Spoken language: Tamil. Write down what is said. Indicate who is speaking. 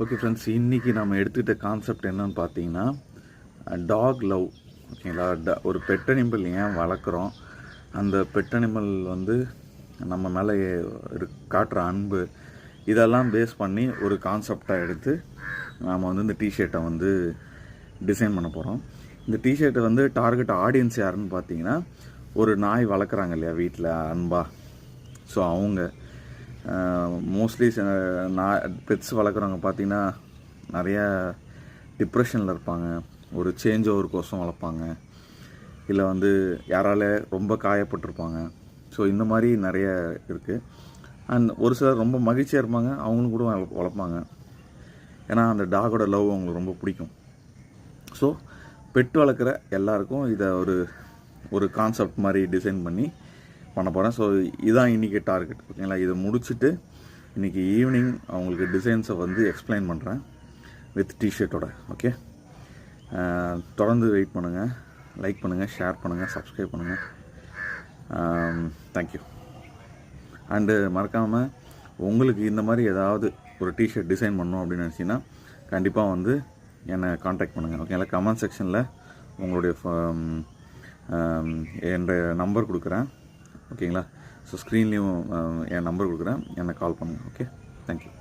Speaker 1: ஓகே ஃப்ரெண்ட்ஸ், இன்றைக்கி நம்ம எடுத்துக்கிட்ட கான்செப்ட் என்னன்னு பார்த்தீங்கன்னா டாக் லவ். ஓகேங்களா? ஒரு பெட் அனிமல் ஏன் வளர்க்குறோம், அந்த பெட் அனிமல் வந்து நம்ம மேலே காட்டுற அன்பு, இதெல்லாம் பேஸ் பண்ணி ஒரு கான்செப்டாக எடுத்து நாம் வந்து இந்த டிஷர்ட்டை வந்து டிசைன் பண்ண போகிறோம். இந்த டிஷர்ட்டை வந்து டார்கெட் ஆடியன்ஸ் யாருன்னு பார்த்தீங்கன்னா, ஒரு நாய் வளர்க்குறாங்க இல்லையா வீட்டில் அன்பாக, ஸோ அவங்க மோஸ்ட்லி பெட்ஸ் வளர்க்குறவங்க பார்த்திங்கன்னா நிறையா டிப்ரெஷனில் இருப்பாங்க, ஒரு சேஞ்ச் ஓவருக்கோசம் வளர்ப்பாங்க, இல்லை வந்து யாரால ரொம்ப காயப்பட்டிருப்பாங்க. ஸோ இந்த மாதிரி நிறைய இருக்குது. அண்ட் ஒரு சிலர் ரொம்ப மகிழ்ச்சியாக இருப்பாங்க, அவங்களும் கூட வளர்ப்பாங்க. ஏன்னா அந்த டாகோட லவ் அவங்களுக்கு ரொம்ப பிடிக்கும். ஸோ பெட் வளர்க்குற எல்லாருக்கும் இதை ஒரு கான்செப்ட் மாதிரி டிசைன் பண்ணி பண்ண போகிறேன். ஸோ இதுதான் இன்றைக்கி டார்கெட். ஓகேங்களா? இதை முடிச்சுட்டு இன்றைக்கி ஈவினிங் அவங்களுக்கு டிசைன்ஸை வந்து எக்ஸ்பிளைன் பண்ணுறேன் வித் டிஷர்ட்டோட. ஓகே, தொடர்ந்து வெயிட் பண்ணுங்கள், லைக் பண்ணுங்கள், ஷேர் பண்ணுங்கள், சப்ஸ்கிரைப் பண்ணுங்கள். தேங்க்யூ. அண்டு மறக்காமல் உங்களுக்கு இந்த மாதிரி ஏதாவது ஒரு டிஷர்ட் டிசைன் பண்ணணும் அப்படின்னு நினச்சிங்கன்னா கண்டிப்பாக வந்து என்னை காண்டாக்ட் பண்ணுங்கள். ஓகேங்களா? கமெண்ட் செக்ஷனில் உங்களுடைய என் நம்பர் கொடுக்குறேன். ஓகேங்களா? ஸோ ஸ்க்ரீன்லேயும் என் நம்பர் கொடுக்குறேன், என்னை கால் பண்ணுங்கள். Okay, thank you.